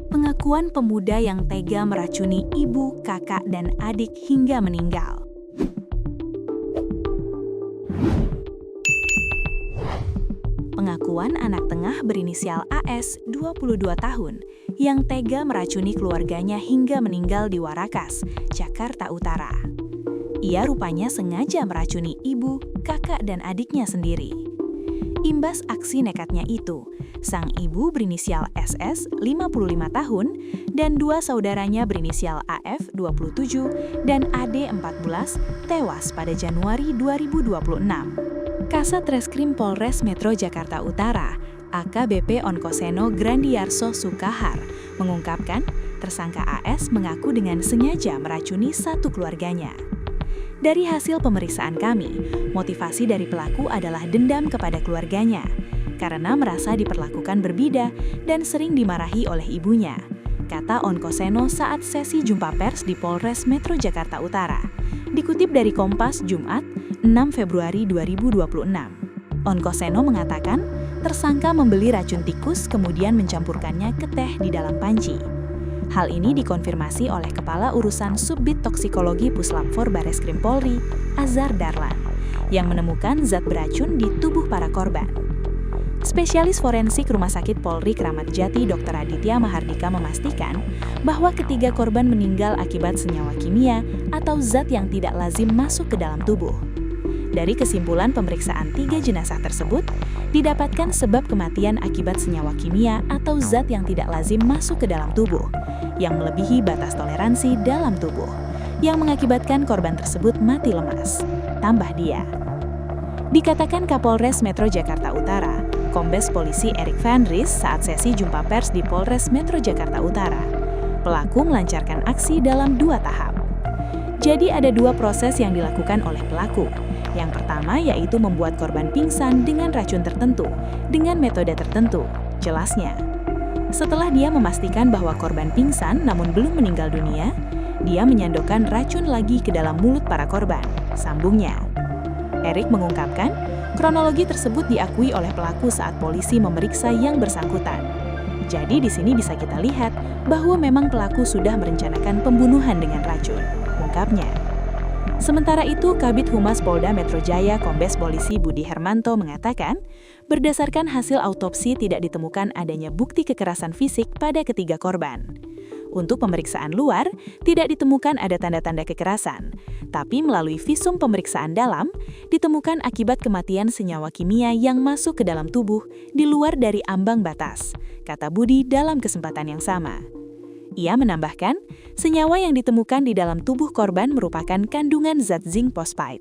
Pengakuan pemuda yang tega meracuni ibu, kakak, dan adik hingga meninggal. Pengakuan anak tengah berinisial AS, 22 tahun, yang tega meracuni keluarganya hingga meninggal di Warakas, Jakarta Utara. Ia rupanya sengaja meracuni ibu, kakak, dan adiknya sendiri. Imbas aksi nekatnya itu, sang ibu berinisial SS, 55 tahun, dan dua saudaranya berinisial AF, 27, dan AD, 14, tewas pada Januari 2026. Kasat Reskrim Polres Metro Jakarta Utara, AKBP Onkoseno Grandiarso Sukahar, mengungkapkan tersangka AS mengaku dengan sengaja meracuni satu keluarganya. Dari hasil pemeriksaan kami, motivasi dari pelaku adalah dendam kepada keluarganya, karena merasa diperlakukan berbeda dan sering dimarahi oleh ibunya, kata Onkoseno saat sesi jumpa pers di Polres Metro Jakarta Utara. Dikutip dari Kompas, Jumat, 6 Februari 2026. Onkoseno mengatakan, tersangka membeli racun tikus kemudian mencampurkannya ke teh di dalam panci. Hal ini dikonfirmasi oleh Kepala Urusan Subbit Toksikologi Puslap 4 Bareskrim Polri, Azhar Darlan, yang menemukan zat beracun di tubuh para korban. Spesialis forensik Rumah Sakit Polri Kramat Jati Dr. Aditya Mahardika memastikan bahwa ketiga korban meninggal akibat senyawa kimia atau zat yang tidak lazim masuk ke dalam tubuh. Dari kesimpulan pemeriksaan 3 jenazah tersebut, didapatkan sebab kematian akibat senyawa kimia atau zat yang tidak lazim masuk ke dalam tubuh, yang melebihi batas toleransi dalam tubuh, yang mengakibatkan korban tersebut mati lemas, tambah dia. Dikatakan Kapolres Metro Jakarta Utara, Kombes Polisi Erik Van Ries saat sesi jumpa pers di Polres Metro Jakarta Utara. Pelaku melancarkan aksi dalam 2 tahap. Jadi ada 2 proses yang dilakukan oleh pelaku. Yang pertama yaitu membuat korban pingsan dengan racun tertentu, dengan metode tertentu, jelasnya. Setelah dia memastikan bahwa korban pingsan namun belum meninggal dunia, dia menyandokkan racun lagi ke dalam mulut para korban, sambungnya. Erik mengungkapkan, kronologi tersebut diakui oleh pelaku saat polisi memeriksa yang bersangkutan. Jadi di sini bisa kita lihat bahwa memang pelaku sudah merencanakan pembunuhan dengan racun, ungkapnya. Sementara itu, Kabid Humas Polda Metro Jaya Kombes Polisi Budi Hermanto mengatakan, berdasarkan hasil autopsi tidak ditemukan adanya bukti kekerasan fisik pada ketiga korban. Untuk pemeriksaan luar, tidak ditemukan ada tanda-tanda kekerasan, tapi melalui visum pemeriksaan dalam, ditemukan akibat kematian senyawa kimia yang masuk ke dalam tubuh di luar dari ambang batas, kata Budi dalam kesempatan yang sama. Ia menambahkan, senyawa yang ditemukan di dalam tubuh korban merupakan kandungan zat zinc phosphide.